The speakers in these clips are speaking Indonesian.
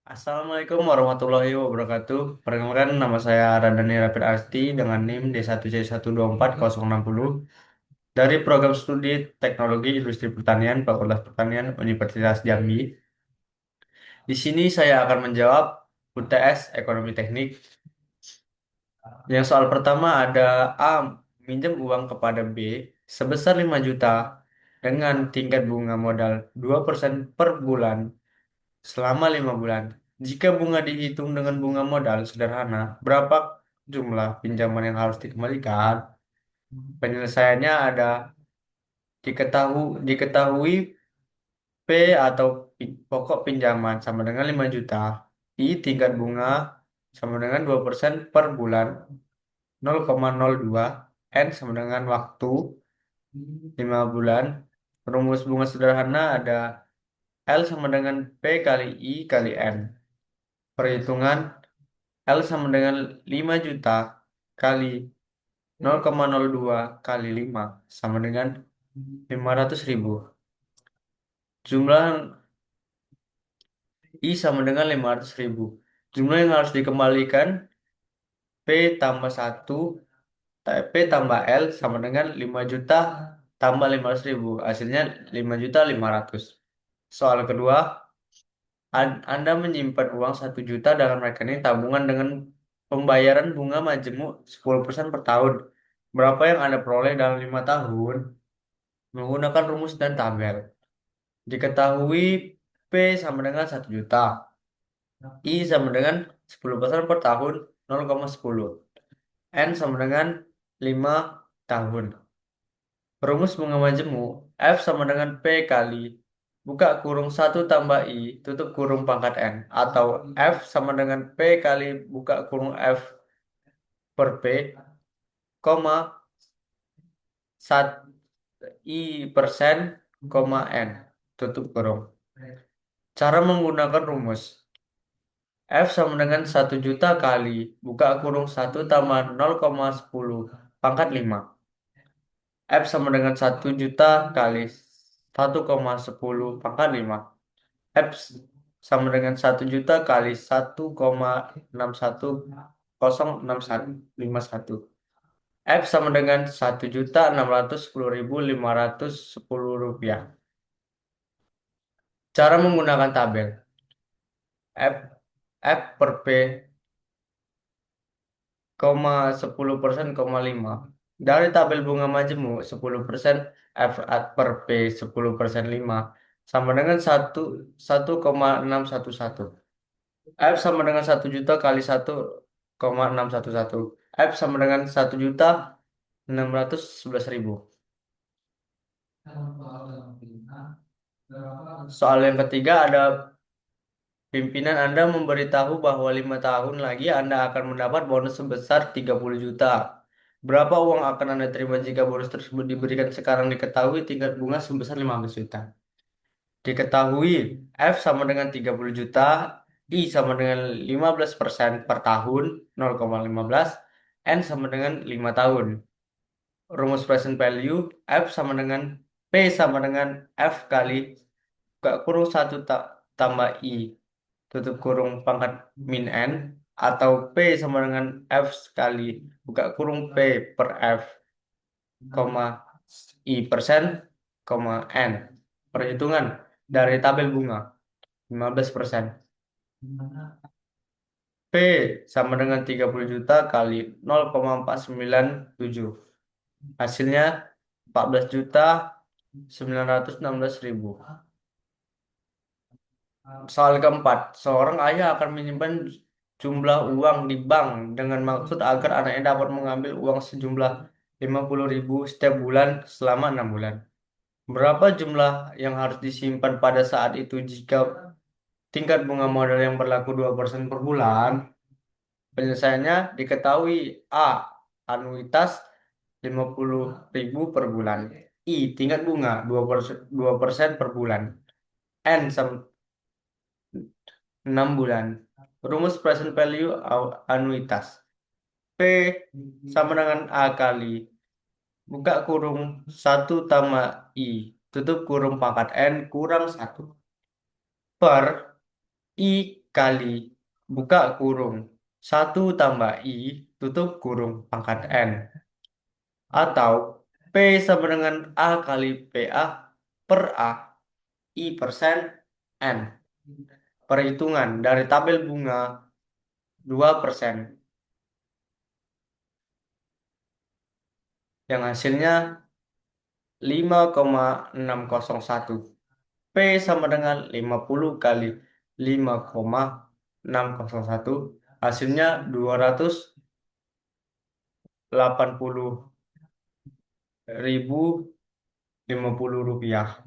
Assalamualaikum warahmatullahi wabarakatuh. Perkenalkan nama saya Radani Rapid Asti dengan NIM D1C124060 dari Program Studi Teknologi Industri Pertanian Fakultas Pertanian Universitas Jambi. Di sini saya akan menjawab UTS Ekonomi Teknik. Yang soal pertama ada A. Minjem uang kepada B sebesar 5 juta dengan tingkat bunga modal 2% per bulan selama 5 bulan. Jika bunga dihitung dengan bunga modal sederhana, berapa jumlah pinjaman yang harus dikembalikan? Penyelesaiannya ada diketahui P atau pokok pinjaman sama dengan 5 juta. I tingkat bunga sama dengan 2% per bulan 0,02. N sama dengan waktu 5 bulan. Rumus bunga sederhana ada L sama dengan P kali I kali N. Perhitungan L sama dengan 5 juta kali 0,02 kali 5 sama dengan 500.000. Jumlah I sama dengan 500.000. Jumlah yang harus dikembalikan P tambah 1, P tambah L sama dengan 5 juta tambah 500.000. Hasilnya 5.500.000. Soal kedua, Anda menyimpan uang 1 juta dalam rekening tabungan dengan pembayaran bunga majemuk 10% per tahun. Berapa yang Anda peroleh dalam 5 tahun? Menggunakan rumus dan tabel. Diketahui P sama dengan 1 juta. I sama dengan 10% per tahun 0,10. N sama dengan 5 tahun. Rumus bunga majemuk F sama dengan P kali buka kurung 1 tambah I tutup kurung pangkat N atau F sama dengan P kali buka kurung F per P, koma 1 I persen, koma N tutup kurung. Cara menggunakan rumus F sama dengan 1 juta kali buka kurung 1 tambah 0,10 pangkat 5. F sama dengan 1 juta kali 1,10 pangkat 5. F sama dengan 1 juta kali 1,610051. F sama dengan 1.610.510 rupiah. Cara menggunakan tabel F F per P, 10%, 5. Dari tabel bunga majemuk 10% F per P 10% 5 sama dengan 1,611. F sama dengan 1 juta kali 1,611. F sama dengan 1.611.000. Soal yang ketiga ada pimpinan Anda memberitahu bahwa 5 tahun lagi Anda akan mendapat bonus sebesar 30 juta. Berapa uang akan Anda terima jika bonus tersebut diberikan sekarang? Diketahui tingkat bunga sebesar 15 juta. Diketahui F sama dengan 30 juta, I sama dengan 15% per tahun 0,15, N sama dengan 5 tahun. Rumus present value F sama dengan P sama dengan F kali buka kurung 1 tambah I tutup kurung pangkat min N atau P sama dengan F sekali buka kurung P per F, koma I persen, koma N. Perhitungan dari tabel bunga 15%. P sama dengan 30 juta kali 0,497. Hasilnya 14.916.000. Soal keempat, seorang ayah akan menyimpan jumlah uang di bank dengan maksud agar anaknya dapat mengambil uang sejumlah 50.000 setiap bulan selama 6 bulan. Berapa jumlah yang harus disimpan pada saat itu jika tingkat bunga modal yang berlaku 2% per bulan? Penyelesaiannya diketahui A. Anuitas 50.000 per bulan. I. Tingkat bunga 2% per bulan. N. 6 bulan. Rumus present value anuitas. P sama dengan A kali buka kurung 1 tambah I tutup kurung pangkat N kurang 1 per I kali buka kurung 1 tambah I tutup kurung pangkat N. Atau P sama dengan A kali PA per A I persen N. Perhitungan dari tabel bunga 2%. Yang hasilnya 5,601. P sama dengan 50 kali 5,601. Hasilnya 280.050 rupiah.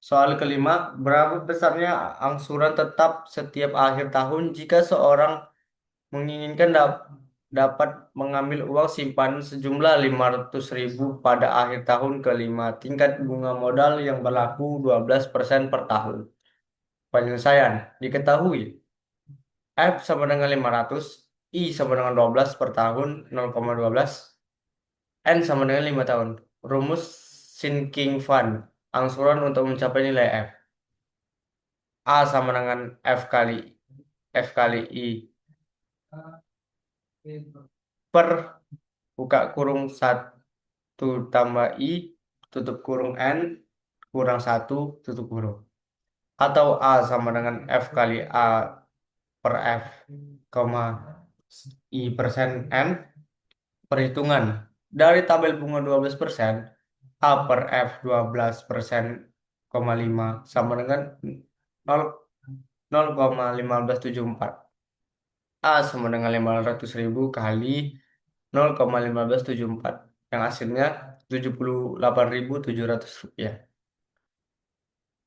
Soal kelima, berapa besarnya angsuran tetap setiap akhir tahun jika seorang menginginkan dapat mengambil uang simpanan sejumlah 500.000 pada akhir tahun kelima, tingkat bunga modal yang berlaku 12% per tahun. Penyelesaian diketahui F sama dengan 500, I sama dengan 12 per tahun 0,12, N sama dengan 5 tahun. Rumus sinking fund, angsuran untuk mencapai nilai F. A sama dengan F kali I per buka kurung 1 tambah I tutup kurung N kurang 1 tutup kurung. Atau A sama dengan F kali A per F, koma I persen N. Perhitungan dari tabel bunga 12%, A per F 12% 5 sama dengan 0,1574. A sama dengan 500.000 kali 0,1574 yang hasilnya 78.700 rupiah.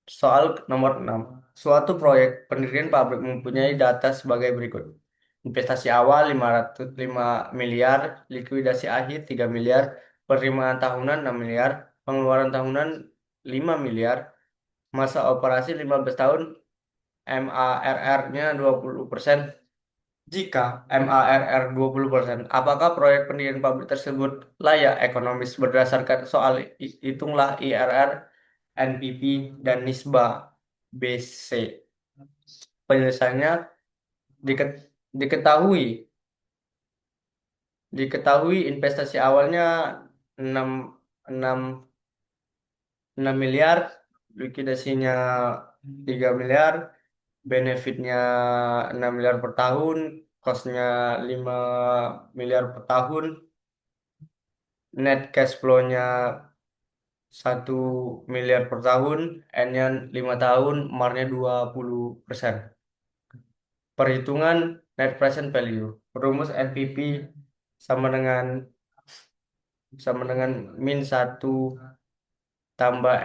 Soal nomor 6. Suatu proyek pendirian pabrik mempunyai data sebagai berikut. Investasi awal 505 miliar, likuidasi akhir 3 miliar, penerimaan tahunan 6 miliar, pengeluaran tahunan 5 miliar, masa operasi 15 tahun, MARR-nya 20%. Jika MARR 20%, apakah proyek pendirian pabrik tersebut layak ekonomis berdasarkan soal hitunglah IRR, NPV, dan nisbah BC. Penyelesaiannya diket- diketahui diketahui investasi awalnya 6 6 6 miliar, likuidasinya 3 miliar, benefitnya 6 miliar per tahun, costnya 5 miliar per tahun, net cash flow-nya 1 miliar per tahun, N-nya 5 tahun, MAR-nya 20%. Perhitungan net present value. Rumus NPV sama dengan min 1 tambah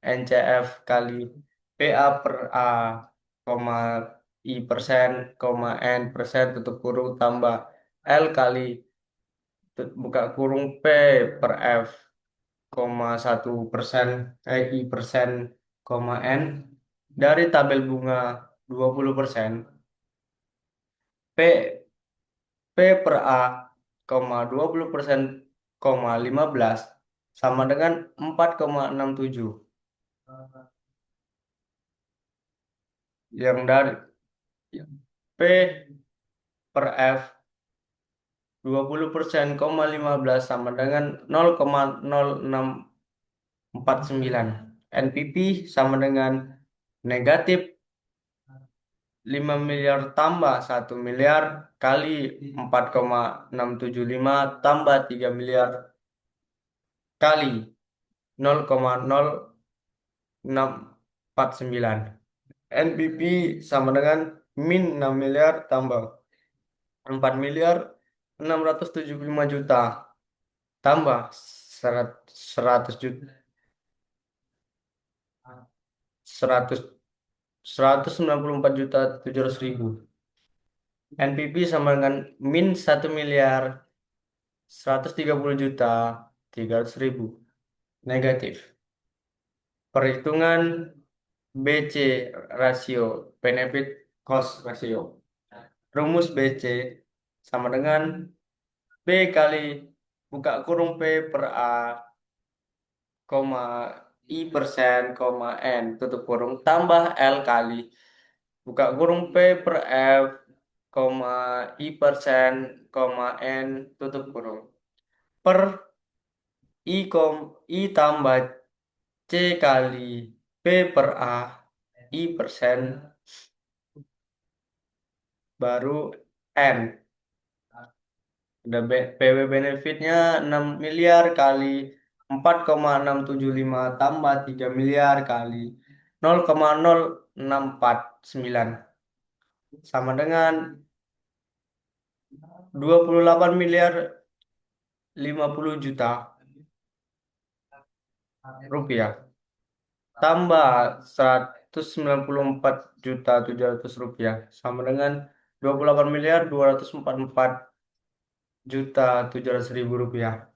NCF kali PA per A, koma I persen, koma N persen tutup kurung tambah L kali buka kurung P per F, koma 1%, I persen, koma N. Dari tabel bunga 20%, P P per A, 20%, 15 sama dengan 4,67. Yang dari P per F 20%, 15 sama dengan 0,0649. NPV sama dengan negatif 5 miliar tambah 1 miliar kali 4,675 tambah 3 miliar kali 0,0649. NPV sama dengan min 6 miliar tambah 4 miliar 675 juta tambah 100 juta 100 194.700.000. NPV sama dengan min 1 miliar 130 juta 300.000. Negatif. Perhitungan BC rasio, benefit cost ratio. Rumus BC sama dengan B kali buka kurung P per A, koma I persen, koma N tutup kurung tambah L kali buka kurung P per F, koma I persen, koma N, tutup kurung. Per I tambah C kali P per A, I persen, baru N. Udah PW benefitnya 6 miliar kali 4,675 tambah 3 miliar kali 0,0649 sama dengan 28 miliar 50 juta rupiah tambah 194 juta 700 rupiah sama dengan 28 miliar 244 juta 700 ribu rupiah.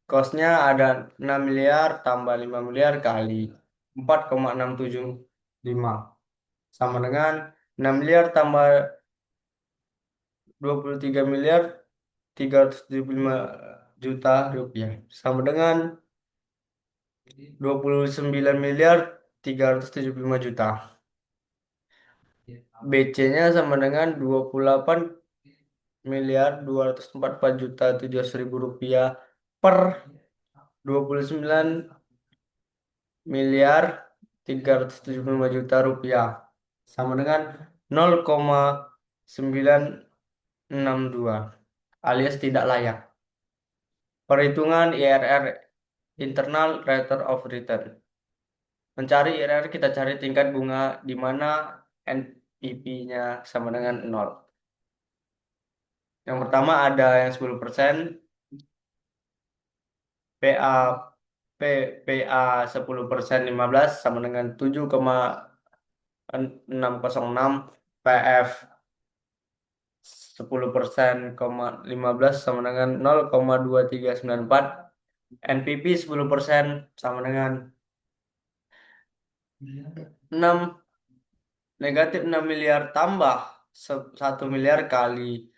Kosnya ada 6 miliar tambah 5 miliar kali 4,675 sama dengan 6 miliar tambah 23 miliar 375 juta rupiah sama dengan 29 miliar 375 juta. BC-nya sama dengan 28 miliar 244 juta 700 ribu rupiah per 29 miliar 375 juta rupiah sama dengan 0,962 alias tidak layak. Perhitungan IRR Internal Rate of Return. Mencari IRR kita cari tingkat bunga di mana NPV-nya sama dengan 0. Yang pertama ada yang 10%, PA P, PA 10% 15 sama dengan 7,606, PF 10% 15 sama dengan 0,2394, NPV 10% sama dengan 6 negatif 6 miliar tambah 1 miliar kali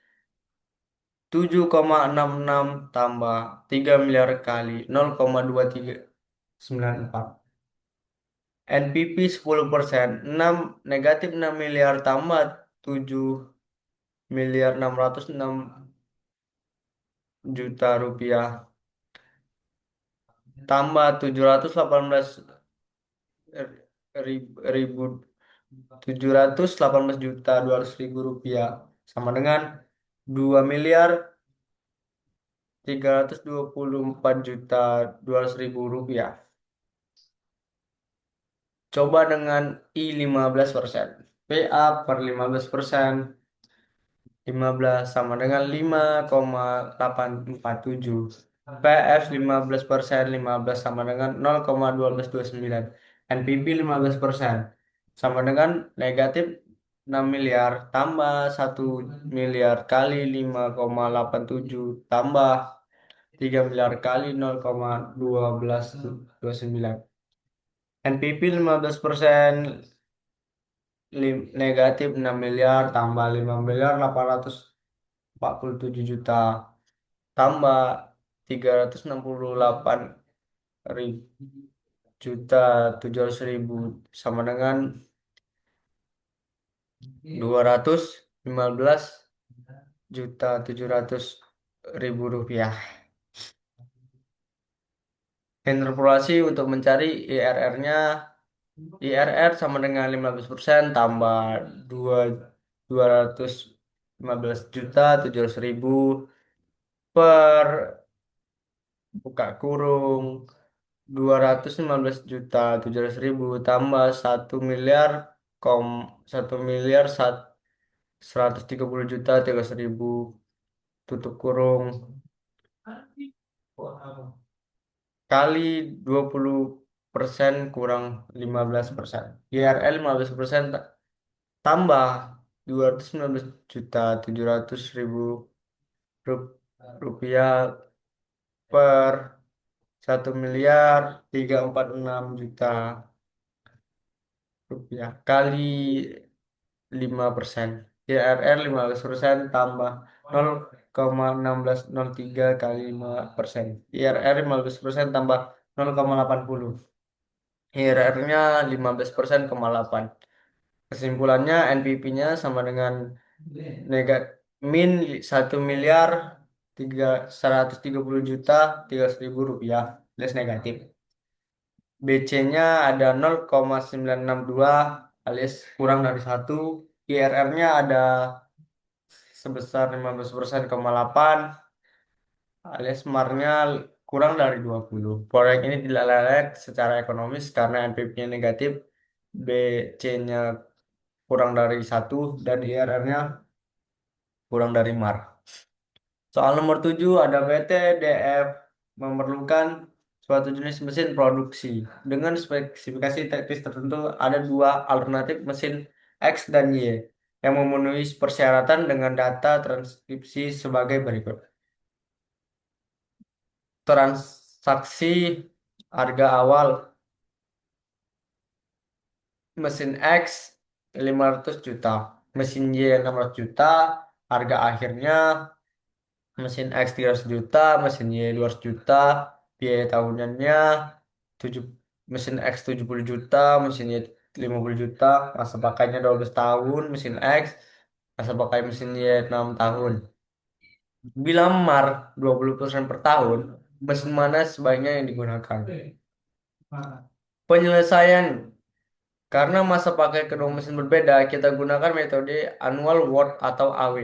7,66 tambah 3 miliar kali 0,2394. NPV 10%, 6 negatif 6 miliar tambah 7 miliar 606 juta rupiah tambah 718 ribu 718 juta 200 ribu rupiah sama dengan 2 miliar 324 juta 200 ribu rupiah. Coba dengan I 15%. PA per 15%. 15 sama dengan 5,847. PF 15%, 15 sama dengan 0,1229. NPV 15% sama dengan negatif 6 miliar tambah 1 miliar kali 5,87 tambah 3 miliar kali 0,1229. NPV 15% negatif 6 miliar tambah 5 miliar 847 juta tambah 368 ribu juta 700 ribu sama dengan 215 juta 700 ribu rupiah. Interpolasi untuk mencari IRR-nya, IRR sama dengan 15% tambah 2 215 juta 700 ribu per buka kurung 215 juta 700 ribu tambah 1 miliar 130 juta 300 ribu tutup kurung kali 20% kurang 15%. IRL 15% tambah 219 juta 700 ribu rupiah per 1 miliar 346 juta rupiah kali 5%. IRR 15% tambah 0,1603 kali 5%. IRR 15% tambah 0,80. IRR-nya 15%,8. Kesimpulannya NPP-nya sama dengan negat min 1 miliar 130 juta 300.000 rupiah alias negatif. BC-nya ada 0,962 alias kurang dari satu. IRR-nya ada sebesar 15%,8 alias marnya kurang dari 20. Proyek ini tidak layak secara ekonomis karena NPV-nya negatif, BC-nya kurang dari satu dan IRR-nya kurang dari MAR. Soal nomor 7 ada PT DF memerlukan suatu jenis mesin produksi. Dengan spesifikasi teknis tertentu ada dua alternatif mesin X dan Y yang memenuhi persyaratan dengan data transkripsi sebagai berikut. Transaksi harga awal mesin X 500 juta, mesin Y 600 juta, harga akhirnya mesin X 300 juta, mesin Y 200 juta, biaya tahunannya 7, mesin X 70 juta, mesin Y 50 juta, masa pakainya 12 tahun, mesin X, masa pakai mesin Y 6 tahun. Bila MAR 20% per tahun, mesin mana sebaiknya yang digunakan? Penyelesaian karena masa pakai kedua mesin berbeda, kita gunakan metode annual work atau AW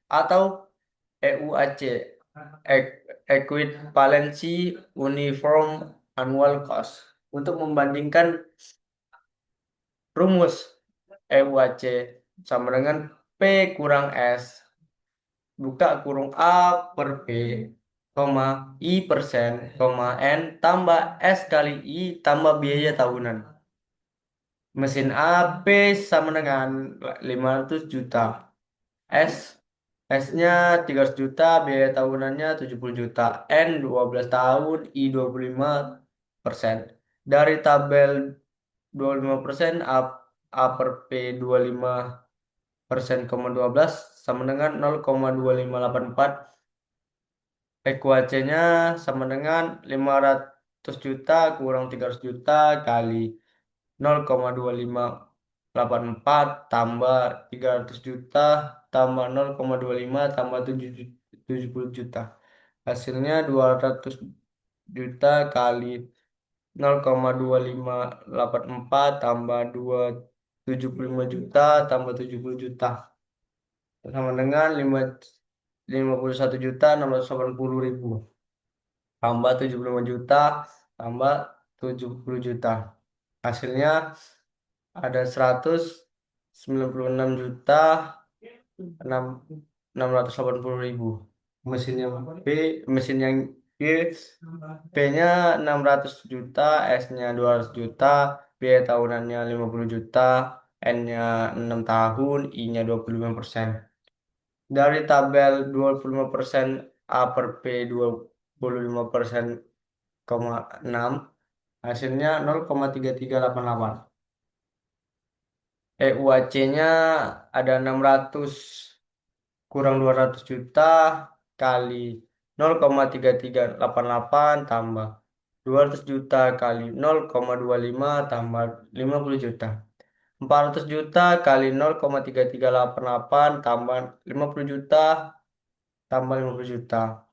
atau EUAC, Equivalency Uniform Annual Cost. Untuk membandingkan rumus EUAC sama dengan P kurang S buka kurung A per P, koma I persen, koma N tambah S kali I tambah biaya tahunan. Mesin A, P sama dengan 500 juta. S, S-nya 300 juta, biaya tahunannya 70 juta. N 12 tahun, I 25%. Dari tabel 25% A, A per P 25%, 12 sama dengan 0,2584. Ekuasinya sama dengan 500 juta kurang 300 juta kali 0,2584 tambah 300 juta tambah 0,25 tambah 70 juta. Hasilnya 200 juta kali 0,2584 tambah 275 juta tambah 70 juta. Sama dengan 51.680.000 tambah 75 juta tambah 70 juta. Hasilnya ada 196 juta 680.000. Mesin yang B, mesin yang Y, P-nya 600 juta, S-nya 200 juta, biaya tahunannya 50 juta, N-nya 6 tahun, I-nya 25%. Dari tabel 25% A per P 25%, 6, hasilnya 0,3388. EUAC-nya ada 600 kurang 200 juta kali 0,3388 tambah 200 juta kali 0,25 tambah 50 juta. 400 juta kali 0,3388 tambah 50 juta tambah 50 juta.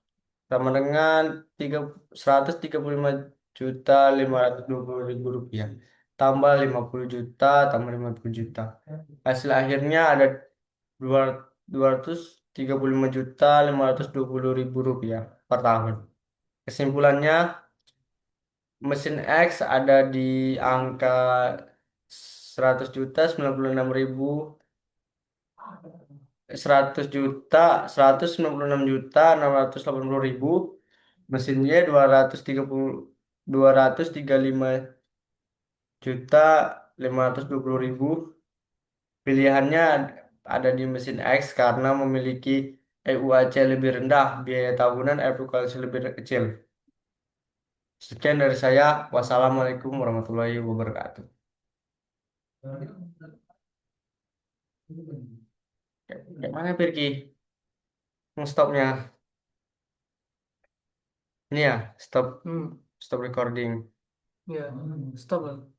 Sama dengan 135.520.000 rupiah tambah 50 juta tambah 50 juta. Hasil akhirnya ada 235.520.000 rupiah per tahun. Kesimpulannya, mesin X ada di angka 100 juta 96.000, 100 juta 196.680.000. Mesin Y 235.520.000. Pilihannya ada di mesin X karena memiliki EUAC lebih rendah, biaya tahunan evaluasi lebih kecil. Sekian dari saya. Wassalamualaikum warahmatullahi wabarakatuh. Kayak mana Pirki? Stopnya. Ini ya, stop, Hmm, stop recording. ya, stop lah.